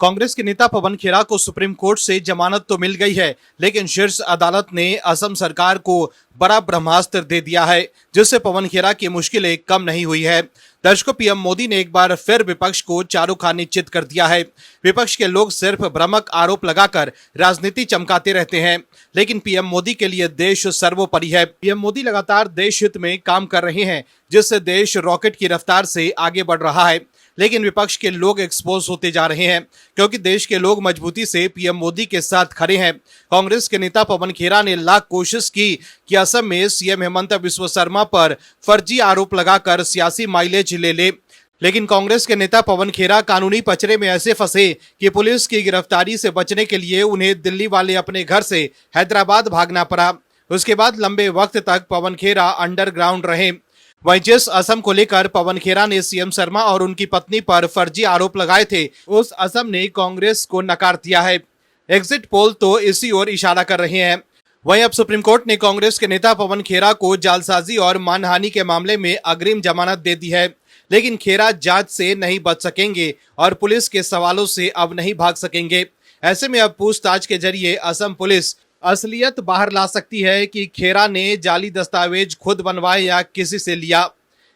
कांग्रेस के नेता पवन खेरा को सुप्रीम कोर्ट से जमानत तो मिल गई है, लेकिन शीर्ष अदालत ने असम सरकार को बड़ा ब्रह्मास्त्र दे दिया है, जिससे पवन खेरा की मुश्किलें कम नहीं हुई है। दर्शकों, पीएम मोदी ने एक बार फिर विपक्ष को चारों खाने चित कर दिया है। विपक्ष के लोग सिर्फ भ्रामक आरोप लगाकर राजनीति चमकाते रहते हैं, लेकिन पीएम मोदी के लिए देश सर्वोपरि है। पीएम मोदी लगातार देश हित में काम कर रहे हैं, जिससे देश रॉकेट की रफ्तार से आगे बढ़ रहा है। लेकिन विपक्ष के लोग एक्सपोज होते जा रहे हैं, क्योंकि देश के लोग मजबूती से पीएम मोदी के साथ खड़े हैं। कांग्रेस के नेता पवन खेरा ने लाख कोशिश की कि असम में सीएम हेमंत बिस्वा शर्मा पर फर्जी आरोप लगाकर सियासी माइलेज ले, लेकिन कांग्रेस के नेता पवन खेरा कानूनी पचड़े में ऐसे फंसे कि पुलिस की गिरफ्तारी से बचने के लिए उन्हें दिल्ली वाले अपने घर से हैदराबाद भागना पड़ा। उसके बाद लंबे वक्त तक पवन खेरा अंडरग्राउंड रहे। वहीं जिस असम को लेकर पवन खेरा ने सीएम शर्मा और उनकी पत्नी पर फर्जी आरोप लगाए थे, उस असम ने कांग्रेस को नकार दिया है। एग्जिट पोल तो इसी ओर इशारा कर रहे हैं। वहीं अब सुप्रीम कोर्ट ने कांग्रेस के नेता पवन खेरा को जालसाजी और मानहानि के मामले में अग्रिम जमानत दे दी है, लेकिन खेरा जांच से नहीं बच सकेंगे और पुलिस के सवालों से अब नहीं भाग सकेंगे। ऐसे में अब पूछताछ के जरिए असम पुलिस असलियत बाहर ला सकती है कि खेरा ने जाली दस्तावेज खुद बनवाए या किसी से लिया,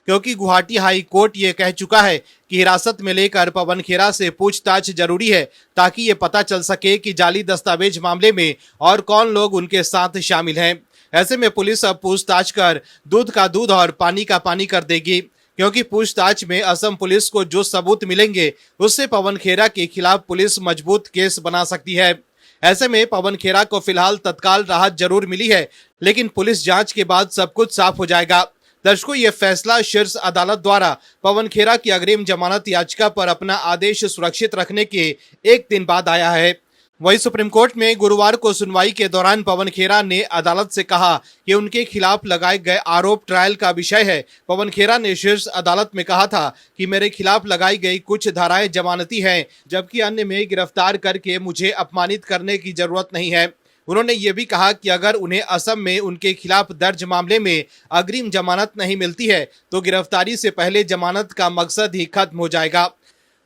क्योंकि गुवाहाटी हाई कोर्ट ये कह चुका है कि हिरासत में लेकर पवन खेरा से पूछताछ जरूरी है, ताकि ये पता चल सके कि जाली दस्तावेज मामले में और कौन लोग उनके साथ शामिल हैं। ऐसे में पुलिस अब पूछताछ कर दूध का दूध और पानी का पानी कर देगी, क्योंकि पूछताछ में असम पुलिस को जो सबूत मिलेंगे उससे पवन खेरा के खिलाफ पुलिस मजबूत केस बना सकती है। ऐसे में पवन खेरा को फिलहाल तत्काल राहत जरूर मिली है, लेकिन पुलिस जांच के बाद सब कुछ साफ हो जाएगा। दर्शकों, ये फैसला शीर्ष अदालत द्वारा पवन खेरा की अग्रिम जमानत याचिका पर अपना आदेश सुरक्षित रखने के एक दिन बाद आया है। वहीं सुप्रीम कोर्ट में गुरुवार को सुनवाई के दौरान पवन खेरा ने अदालत से कहा कि उनके खिलाफ लगाए गए आरोप ट्रायल का विषय है। पवन खेरा ने शीर्ष अदालत में कहा था कि मेरे खिलाफ लगाई गई कुछ धाराएं जमानती हैं, जबकि अन्य में गिरफ्तार करके मुझे अपमानित करने की जरूरत नहीं है। उन्होंने ये भी कहा कि अगर उन्हें असम में उनके खिलाफ दर्ज मामले में अग्रिम जमानत नहीं मिलती है तो गिरफ्तारी से पहले जमानत का मकसद ही खत्म हो जाएगा।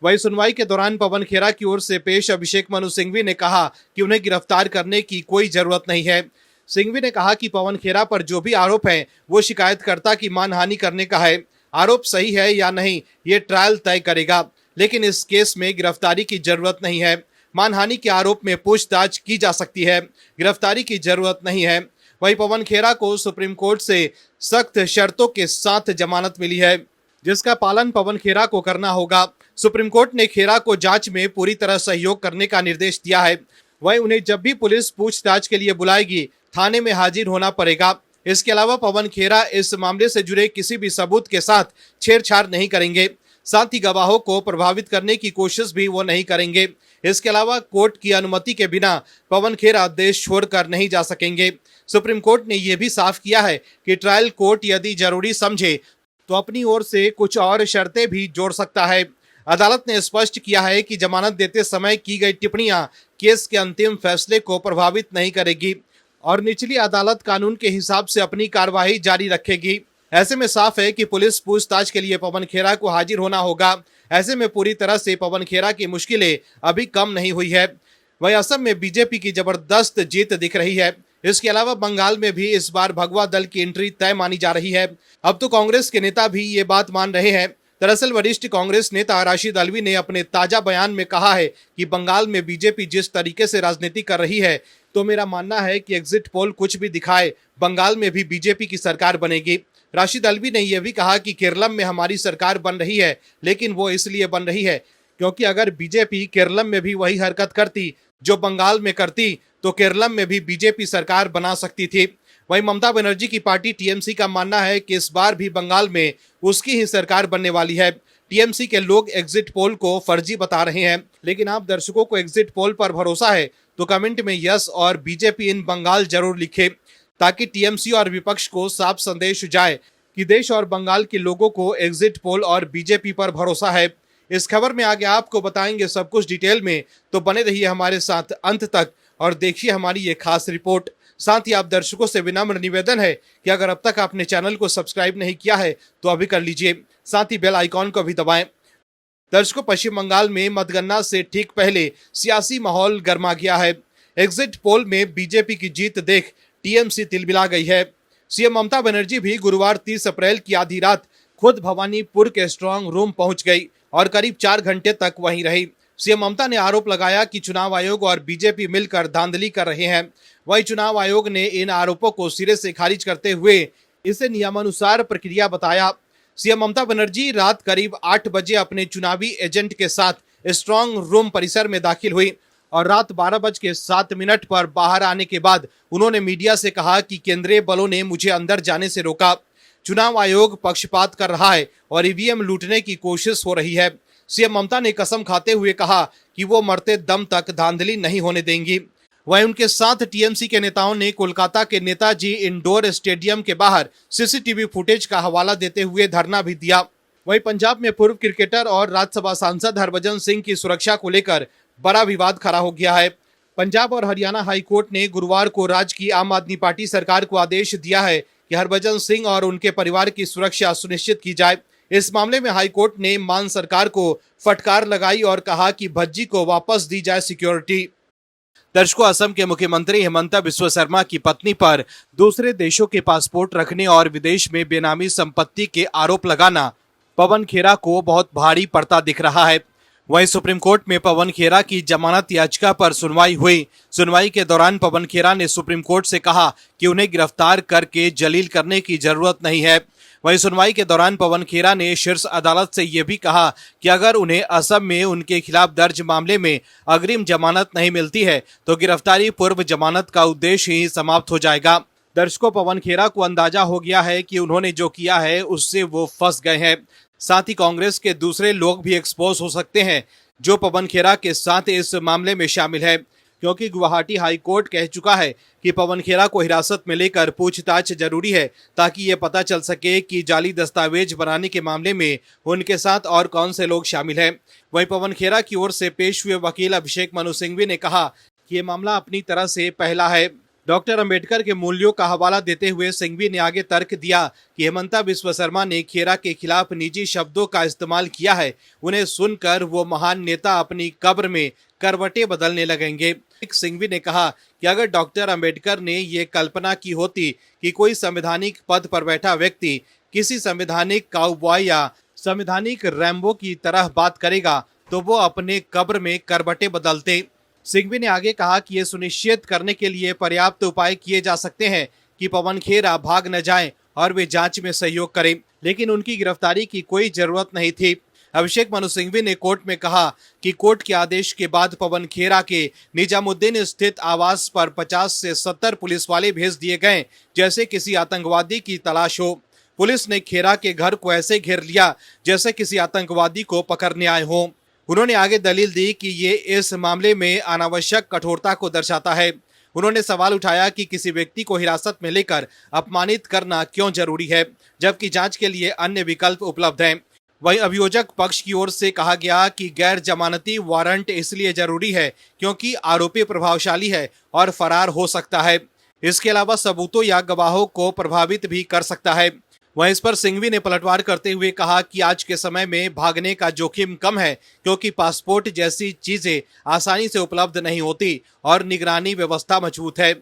वहीं सुनवाई के दौरान पवन खेरा की ओर से पेश अभिषेक मनु सिंघवी ने कहा कि उन्हें गिरफ्तार करने की कोई जरूरत नहीं है। सिंघवी ने कहा कि पवन खेरा पर जो भी आरोप है वो शिकायतकर्ता की मानहानि करने का है। आरोप सही है या नहीं ये ट्रायल तय करेगा, लेकिन इस केस में गिरफ्तारी की जरूरत नहीं है। मानहानि के आरोप में पूछताछ की जा सकती है, गिरफ्तारी की जरूरत नहीं है। वहीं पवन खेरा को सुप्रीम कोर्ट से सख्त शर्तों के साथ जमानत मिली है, जिसका पालन पवन खेरा को करना होगा। सुप्रीम कोर्ट ने खेरा को जांच में पूरी तरह सहयोग करने का निर्देश दिया है। वहीं उन्हें जब भी पुलिस पूछताछ के लिए बुलाएगी थाने में हाजिर होना पड़ेगा। इसके अलावा पवन खेरा इस मामले से जुड़े किसी भी सबूत के साथ छेड़छाड़ नहीं करेंगे, साथ ही गवाहों को प्रभावित करने की कोशिश भी वो नहीं करेंगे। इसके अलावा कोर्ट की अनुमति के बिना पवन खेरा देश छोड़कर नहीं जा सकेंगे। सुप्रीम कोर्ट ने यह भी साफ किया है कि ट्रायल कोर्ट यदि जरूरी समझे तो अपनी ओर से कुछ और शर्तें भी जोड़ सकता है। अदालत ने स्पष्ट किया है कि जमानत देते समय की गई टिप्पणियां केस के अंतिम फैसले को प्रभावित नहीं करेगी और निचली अदालत कानून के हिसाब से अपनी कार्यवाही जारी रखेगी। ऐसे में साफ है कि पुलिस पूछताछ के लिए पवन खेरा को हाजिर होना होगा। ऐसे में पूरी तरह से पवन खेरा की मुश्किलें अभी कम नहीं हुई है। वहीं असम में बीजेपी की जबरदस्त जीत दिख रही है। इसके अलावा बंगाल में भी इस बार भगवा दल की एंट्री तय मानी जा रही है। अब तो कांग्रेस के नेता भी ये बात मान रहे हैं। दरअसल वरिष्ठ कांग्रेस नेता राशिद अल्वी ने अपने ताजा बयान में कहा है कि बंगाल में बीजेपी जिस तरीके से राजनीति कर रही है, तो मेरा मानना है कि एग्जिट पोल कुछ भी दिखाए, बंगाल में भी बीजेपी की सरकार बनेगी। राशिद अल्वी ने यह भी कहा कि केरलम में हमारी सरकार बन रही है, लेकिन वो इसलिए बन रही है क्योंकि अगर बीजेपी केरलम में भी वही हरकत करती जो बंगाल में करती तो केरलम में भी बीजेपी सरकार बना सकती थी। वहीं ममता बनर्जी की पार्टी टीएमसी का मानना है कि इस बार भी बंगाल में उसकी ही सरकार बनने वाली है। टीएमसी के लोग एग्जिट पोल को फर्जी बता रहे हैं, लेकिन आप दर्शकों को एग्जिट पोल पर भरोसा है तो कमेंट में यस और बीजेपी इन बंगाल जरूर लिखे, ताकि टीएमसी और विपक्ष को साफ संदेश जाए कि देश और बंगाल के लोगों को एग्जिट पोल और बीजेपी पर भरोसा है। इस खबर में आगे आपको बताएंगे सब कुछ डिटेल में, तो बने रहिए हमारे साथ अंत तक और देखिए हमारी ये खास रिपोर्ट। साथ ही आप दर्शकों से विनम्र निवेदन है कि अगर अब तक आपने चैनल को सब्सक्राइब नहीं किया है तो अभी कर लीजिए, साथ ही बेल आइकॉन को भी दबाएं दर्शकों, पश्चिम बंगाल में मतगणना से ठीक पहले सियासी माहौल गर्मा गया है। एग्जिट पोल में बीजेपी की जीत देख टीएमसी तिलमिला गई है। सीएम ममता बनर्जी भी गुरुवार 30 अप्रैल की आधी रात खुद भवानीपुर के स्ट्रांग रूम पहुंच गई और करीब 4 घंटे तक वहीं रही। सीएम ममता ने आरोप लगाया कि चुनाव आयोग और बीजेपी मिलकर धांधली कर रहे हैं। वहीं चुनाव आयोग ने इन आरोपों को सिरे से खारिज करते हुए इसे नियमानुसार प्रक्रिया बताया। सीएम ममता बनर्जी रात करीब 8 बजे अपने चुनावी एजेंट के साथ स्ट्रांग रूम परिसर में दाखिल हुई और रात 12:07 पर बाहर आने के बाद उन्होंने मीडिया से कहा कि केंद्रीय बलों ने मुझे अंदर जाने से रोका। चुनाव आयोग पक्षपात कर रहा है और ईवीएम लूटने की कोशिश हो रही है। सीएम ममता ने कसम खाते हुए कहा कि वो मरते दम तक धांधली नहीं होने देंगी। वहीं उनके साथ टीएमसी के नेताओं ने कोलकाता के नेताजी इंडोर स्टेडियम के बाहर सीसीटीवी फुटेज का हवाला देते हुए धरना भी दिया। वहीं पंजाब में पूर्व क्रिकेटर और राज्यसभा सांसद हरभजन सिंह की सुरक्षा को लेकर बड़ा विवाद खड़ा हो गया है। पंजाब और हरियाणा हाईकोर्ट ने गुरुवार को राज्य की आम आदमी पार्टी सरकार को आदेश दिया है कि हरभजन सिंह और उनके परिवार की सुरक्षा सुनिश्चित की जाए। इस मामले में हाईकोर्ट ने मान सरकार को फटकार लगाई और कहा कि भज्जी को वापस दी जाए सिक्योरिटी। दर्शकों, असम के मुख्यमंत्री हिमंता बिस्वा शर्मा की पत्नी पर दूसरे देशों के पासपोर्ट रखने और विदेश में बेनामी संपत्ति के आरोप लगाना पवन खेरा को बहुत भारी पड़ता दिख रहा है। वहीं सुप्रीम कोर्ट में पवन खेरा की जमानत याचिका पर सुनवाई हुई। सुनवाई के दौरान पवन खेरा ने सुप्रीम कोर्ट से कहा कि उन्हें गिरफ्तार करके जलील करने की जरूरत नहीं है। वहीं सुनवाई के दौरान पवन खेरा ने शीर्ष अदालत से यह भी कहा कि अगर उन्हें असम में उनके खिलाफ दर्ज मामले में अग्रिम जमानत नहीं मिलती है तो गिरफ्तारी पूर्व जमानत का उद्देश्य ही समाप्त हो जाएगा। दर्शकों, पवन खेरा को अंदाजा हो गया है कि उन्होंने जो किया है उससे वो फंस गए हैं। साथ ही कांग्रेस के दूसरे लोग भी एक्सपोज हो सकते हैं जो पवन खेरा के साथ इस मामले में शामिल है, क्योंकि गुवाहाटी हाई कोर्ट कह चुका है कि पवन खेरा को हिरासत में लेकर पूछताछ जरूरी है ताकि ये पता चल सके कि जाली दस्तावेज बनाने के मामले में उनके साथ और कौन से लोग शामिल हैं। वहीं पवन खेरा की ओर से पेश हुए वकील अभिषेक मनु सिंघवी ने कहा कि ये मामला अपनी तरह से पहला है। डॉक्टर अंबेडकर के मूल्यों का हवाला देते हुए सिंघवी ने आगे तर्क दिया कि हिमंता बिस्वा शर्मा ने खेरा के खिलाफ निजी शब्दों का इस्तेमाल किया है। उन्हें सुनकर वो महान नेता अपनी कब्र में करवटें बदलने लगेंगे। सिंघवी ने कहा कि अगर डॉक्टर अंबेडकर ने ये कल्पना की होती कि कोई संवैधानिक पद पर बैठा व्यक्ति किसी संवैधानिक काउबॉय या संवैधानिक रैम्बो की तरह बात करेगा तो वो अपने कब्र में करवटें बदलते। सिंघवी ने आगे कहा कि ये सुनिश्चित करने के लिए पर्याप्त उपाय किए जा सकते हैं कि पवन खेरा भाग न जाएं और वे जांच में सहयोग करें, लेकिन उनकी गिरफ्तारी की कोई जरूरत नहीं थी। अभिषेक मनु सिंघवी ने कोर्ट में कहा कि कोर्ट के आदेश के बाद पवन खेरा के निजामुद्दीन स्थित आवास पर 50 से 70 पुलिस वाले भेज दिए गए जैसे किसी आतंकवादी की तलाश हो। पुलिस ने खेरा के घर को ऐसे घेर लिया जैसे किसी आतंकवादी को पकड़ने आए हों। उन्होंने आगे दलील दी कि ये इस मामले में अनावश्यक कठोरता को दर्शाता है। उन्होंने सवाल उठाया कि किसी व्यक्ति को हिरासत में लेकर अपमानित करना क्यों जरूरी है जबकि जांच के लिए अन्य विकल्प उपलब्ध हैं। वहीं अभियोजक पक्ष की ओर से कहा गया कि गैर जमानती वारंट इसलिए जरूरी है क्योंकि आरोपी प्रभावशाली है और फरार हो सकता है। इसके अलावा सबूतों या गवाहों को प्रभावित भी कर सकता है। वहीं इस पर सिंघवी ने पलटवार करते हुए कहा कि आज के समय में भागने का जोखिम कम है क्योंकि पासपोर्ट जैसी चीजें आसानी से उपलब्ध नहीं होती और निगरानी व्यवस्था मजबूत है।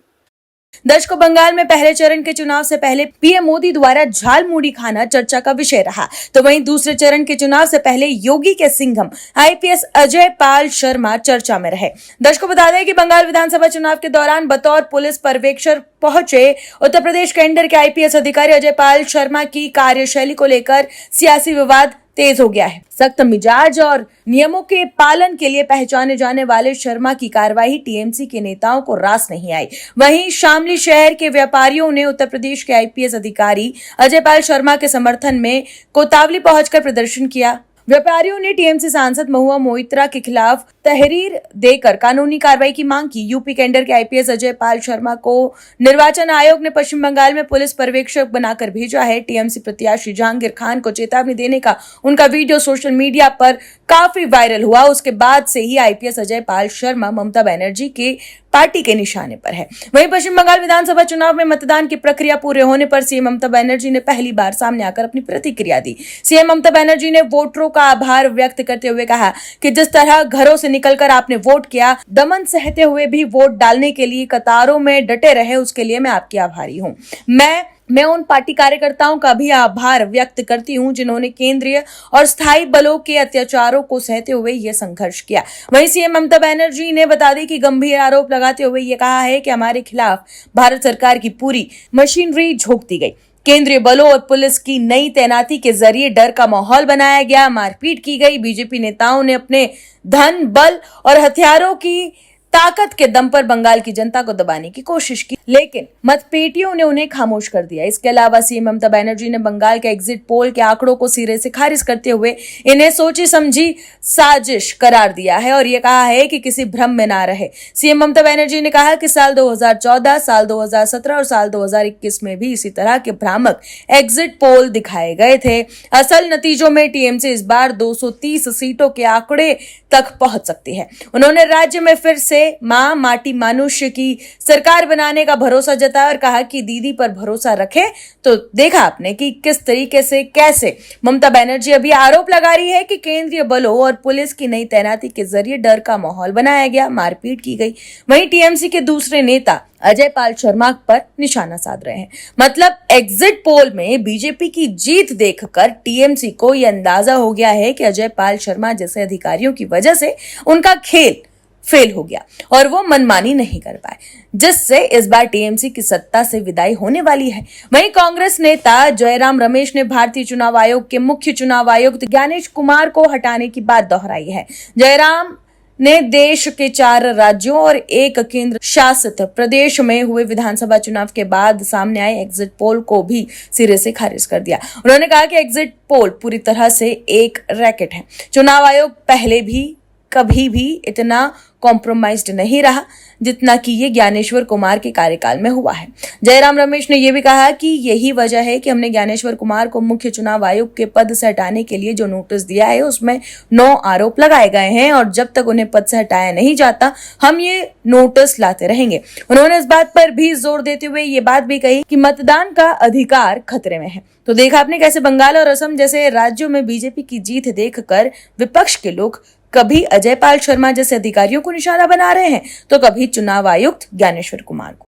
दर्शकों, बंगाल में पहले चरण के चुनाव से पहले पीएम मोदी द्वारा झालमुड़ी खाना चर्चा का विषय रहा, तो वहीं दूसरे चरण के चुनाव से पहले योगी के सिंघम आईपीएस अजय पाल शर्मा चर्चा में रहे। दर्शकों, बता दें कि बंगाल विधानसभा चुनाव के दौरान बतौर पुलिस पर्यवेक्षक पहुंचे उत्तर प्रदेश कैडर के आईपीएस अधिकारी अजय पाल शर्मा की कार्यशैली को लेकर सियासी विवाद तेज हो गया है। सख्त मिजाज और नियमों के पालन के लिए पहचाने जाने वाले शर्मा की कार्रवाई टीएमसी के नेताओं को रास नहीं आई। वहीं शामली शहर के व्यापारियों ने उत्तर प्रदेश के आईपीएस अधिकारी अजय पाल शर्मा के समर्थन में कोतावली पहुंचकर प्रदर्शन किया। व्यापारियों ने टीएमसी सांसद महुआ मोइत्रा के खिलाफ तहरीर देकर कानूनी कार्रवाई की मांग की। यूपी कैडर के आईपीएस अजय पाल शर्मा को निर्वाचन आयोग ने पश्चिम बंगाल में पुलिस पर्यवेक्षक बनाकर भेजा है। टीएमसी प्रत्याशी जहांगीर खान को चेतावनी देने का उनका वीडियो सोशल मीडिया पर काफी वायरल हुआ। उसके बाद से ही आईपीएस अजय पाल शर्मा ममता बनर्जी के पार्टी के निशाने पर है। वहीं पश्चिम बंगाल विधानसभा चुनाव में मतदान की प्रक्रिया पूरे होने पर सीएम ममता बनर्जी ने पहली बार सामने आकर अपनी प्रतिक्रिया दी। सीएम ममता बनर्जी ने वोटरों का आभार व्यक्त करते हुए कहा कि जिस तरह घरों से निकलकर आपने वोट किया, दमन सहते हुए भी वोट डालने के लिए कतारों में डटे रहे, उसके लिए मैं आपकी आभारी हूं। मैं उन पार्टी कार्यकर्ताओं का भी आभार व्यक्त करती हूं जिन्होंने केंद्रीय और स्थायी बलों के अत्याचारों को सहते हुए यह संघर्ष किया। वहीं सीएम ममता बनर्जी ने बता दी कि गंभीर आरोप लगाते हुए यह कहा है कि हमारे खिलाफ भारत सरकार की पूरी मशीनरी झोंक दी गई। केंद्रीय बलों और पुलिस की नई तैनाती के जरिए डर का माहौल बनाया गया, मारपीट की गई। बीजेपी नेताओं ने अपने धन, बल और हथियारों की ताकत के दम पर बंगाल की जनता को दबाने की कोशिश की, लेकिन मतपेटियों ने उन्हें खामोश कर दिया। इसके अलावा सीएम ममता बनर्जी ने बंगाल के एग्जिट पोल के आंकड़ों को सिरे से खारिज करते हुए इन्हें सोची समझी साजिश करार दिया है और यह कहा है कि किसी भ्रम में ना रहे। सीएम ममता बनर्जी ने कहा कि साल 2014, साल 2017 और साल 2021 में भी इसी तरह के भ्रामक एग्जिट पोल दिखाए गए थे। असल नतीजों में टीएमसी इस बार 230 सीटों के आंकड़े तक पहुंच सकती है। उन्होंने राज्य में फिर से मां माटी मानुष्य की सरकार बनाने का भरोसा जताया और कहा कि दीदी पर भरोसा रखे। तो देखा आपने कि किस तरीके से कैसे ममता बनर्जी अभी आरोप लगा रही है कि केंद्रीय बलों और पुलिस की नई तैनाती के जरिए डर का माहौल बनाया गया, मारपीट की गई। वहीं टीएमसी के दूसरे नेता अजय पाल शर्मा पर निशाना साध रहे हैं। मतलब एग्जिट पोल में बीजेपी की जीत देखकर टीएमसी को यह अंदाजा हो गया है कि अजय पाल शर्मा जैसे अधिकारियों की वजह से उनका खेल फेल हो गया और वो मनमानी नहीं कर पाए, जिससे इस बार टीएमसी की सत्ता से विदाई होने वाली है। वहीं कांग्रेस नेता जयराम रमेश ने भारतीय चुनाव आयोग के मुख्य चुनाव आयुक्त ज्ञानेश कुमार को हटाने की बात दोहराई है। जयराम ने देश के 4 राज्यों और 1 केंद्र शासित प्रदेश में हुए विधानसभा चुनाव के बाद सामने आए एग्जिट पोल को भी सिरे से खारिज कर दिया। उन्होंने कहा कि एग्जिट पोल पूरी तरह से एक रैकेट है। चुनाव आयोग पहले भी कभी भी इतना कॉम्प्रोमाइज्ड नहीं रहा जितना कि ये ज्ञानेश्वर कुमार के कार्यकाल में हुआ है। जयराम रमेश ने यह भी कहा कि यही वजह है कि हमने ज्ञानेश्वर कुमार को मुख्य चुनाव आयुक्त के पद से हटाने के लिए जो नोटिस दिया है उसमें 9 आरोप लगाए गए हैं और जब तक उन्हें पद से हटाया नहीं जाता हम ये नोटिस लाते रहेंगे। उन्होंने इस बात पर भी जोर देते हुए ये बात भी कही कि मतदान का अधिकार खतरे में है। तो देखा आपने कैसे बंगाल और असम जैसे राज्यों में बीजेपी की जीत देखकर विपक्ष के लोग कभी अजय पाल शर्मा जैसे अधिकारियों को निशाना बना रहे हैं तो कभी चुनाव आयुक्त ज्ञानेश्वर कुमार को।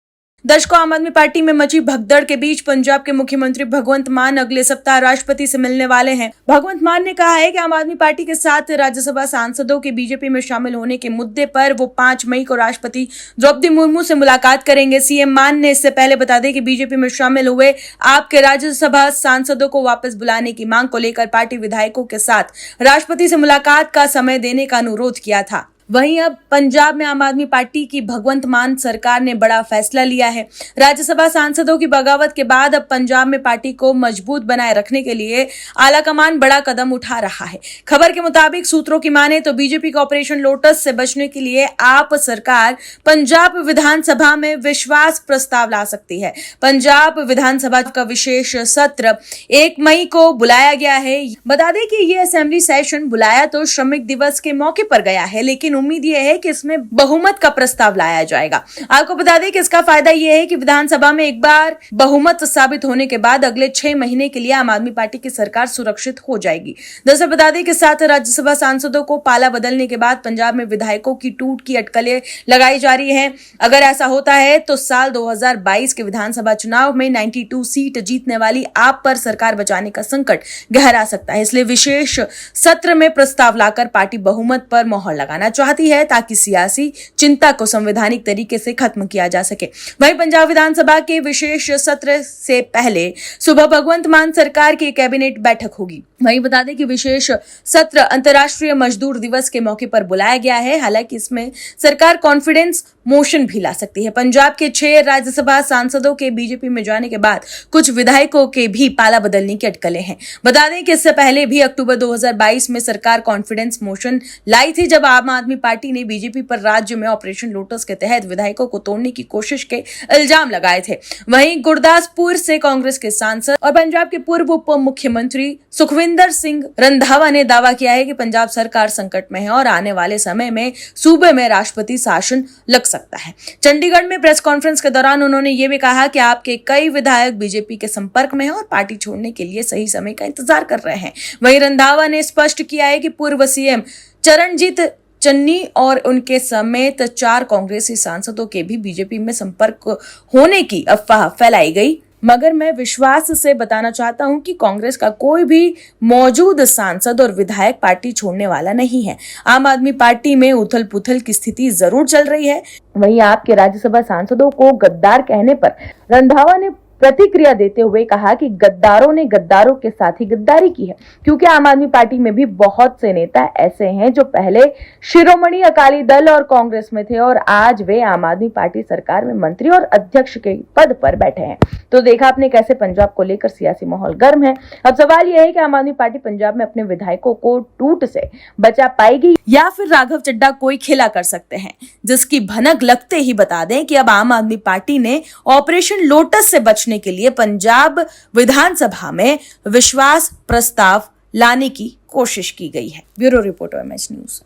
दर्शकों, आम आदमी पार्टी में मची भगदड़ के बीच पंजाब के मुख्यमंत्री भगवंत मान अगले सप्ताह राष्ट्रपति से मिलने वाले हैं। भगवंत मान ने कहा है कि आम आदमी पार्टी के साथ राज्यसभा सांसदों के बीजेपी में शामिल होने के मुद्दे पर वो 5 मई को राष्ट्रपति द्रौपदी मुर्मू से मुलाकात करेंगे। सीएम मान ने इससे पहले बता दें कि बीजेपी में शामिल हुए आपके राज्यसभा सांसदों को वापस बुलाने की मांग को लेकर पार्टी विधायकों के साथ राष्ट्रपति से मुलाकात का समय देने का अनुरोध किया था। वहीं अब पंजाब में आम आदमी पार्टी की भगवंत मान सरकार ने बड़ा फैसला लिया है। राज्यसभा सांसदों की बगावत के बाद अब पंजाब में पार्टी को मजबूत बनाए रखने के लिए आलाकमान बड़ा कदम उठा रहा है। खबर के मुताबिक सूत्रों की माने तो बीजेपी का ऑपरेशन लोटस से बचने के लिए आप सरकार पंजाब विधानसभा में विश्वास प्रस्ताव ला सकती है। पंजाब विधानसभा का विशेष सत्र 1 मई को बुलाया गया है। बता दें कि ये असेंबली सेशन बुलाया तो श्रमिक दिवस के मौके पर गया है, लेकिन उम्मीद यह है कि इसमें बहुमत का प्रस्ताव लाया जाएगा। आपको बता दें कि इसका फायदा यह है कि विधानसभा में एक बार बहुमत साबित होने के बाद अगले 6 महीने के लिए आम आदमी पार्टी की सरकार सुरक्षित हो जाएगी। दरअसल बता दें कि 7 राज्यसभा सांसदों को पाला बदलने के बाद पंजाब में विधायकों की टूट की अटकलें लगाई जा रही है। अगर ऐसा होता है तो साल 2022 के विधानसभा चुनाव में 92 सीट जीतने वाली आप पर सरकार बचाने का संकट गहरा सकता है। इसलिए विशेष सत्र में प्रस्ताव लाकर पार्टी बहुमत पर मोहर लगाना चाहती है ताकि सियासी चिंता को संवैधानिक तरीके से खत्म किया जा सके। वहीं पंजाब विधानसभा के विशेष सत्र से पहले सुबह भगवंत मान सरकार की कैबिनेट बैठक होगी। वहीं बता दें कि विशेष सत्र अंतर्राष्ट्रीय मजदूर दिवस के मौके पर बुलाया गया है। हालांकि इसमें सरकार कॉन्फिडेंस मोशन भी ला सकती है। पंजाब के 6 राज्यसभा सांसदों के बीजेपी में जाने के बाद कुछ विधायकों के भी पाला बदलने की अटकलें हैं। बता दें कि इससे पहले भी अक्टूबर 2022 में सरकार कॉन्फिडेंस मोशन लाई थी, जब आम आदमी पार्टी ने बीजेपी पर राज्य में ऑपरेशन लोटस के तहत विधायकों को तोड़ने की कोशिश के इल्जाम लगाए थे। वहीं गुरदासपुर से कांग्रेस के सांसद और पंजाब के पूर्व उप मुख्यमंत्री सुखविंदर सिंह रंधावा ने दावा किया है कि पंजाब सरकार संकट में है और आने वाले समय में सूबे में राष्ट्रपति शासन लग सकता है। चंडीगढ़ में प्रेस कॉन्फ्रेंस के दौरान उन्होंने ये भी कहा कि आपके कई विधायक बीजेपी के संपर्क में हैं और पार्टी छोड़ने के लिए सही समय का इंतजार कर रहे हैं। वहीं रंधावा ने स्पष्ट किया है कि पूर्व सीएम चरणजीत चन्नी और उनके समेत 4 कांग्रेसी सांसदों के भी बीजेपी में संपर्क होने की अफवाह फैलाई गई, मगर मैं विश्वास से बताना चाहता हूं कि कांग्रेस का कोई भी मौजूद सांसद और विधायक पार्टी छोड़ने वाला नहीं है। आम आदमी पार्टी में उथल पुथल की स्थिति जरूर चल रही है। वहीं आपके राज्यसभा सांसदों को गद्दार कहने पर रंधावा ने प्रतिक्रिया देते हुए कहा कि गद्दारों ने गद्दारों के साथ ही गद्दारी की है, क्योंकि आम आदमी पार्टी में भी बहुत से नेता ऐसे हैं जो पहले शिरोमणि अकाली दल और कांग्रेस में थे और आज वे आम आदमी पार्टी सरकार में मंत्री और अध्यक्ष के पद पर बैठे हैं। तो देखा आपने कैसे पंजाब को लेकर सियासी माहौल गर्म है। अब सवाल यह है कि आम आदमी पार्टी पंजाब में अपने विधायकों को टूट से बचा पाएगी या फिर राघव चड्ढा कोई खेला कर सकते हैं, जिसकी भनक लगते ही बता दें कि अब आम आदमी पार्टी ने ऑपरेशन लोटस से बचने के लिए पंजाब विधानसभा में विश्वास प्रस्ताव लाने की कोशिश की गई है। Bureau report OMH news.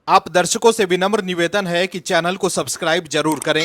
आप दर्शकों से विनम्र निवेदन है कि चैनल को सब्सक्राइब जरूर करें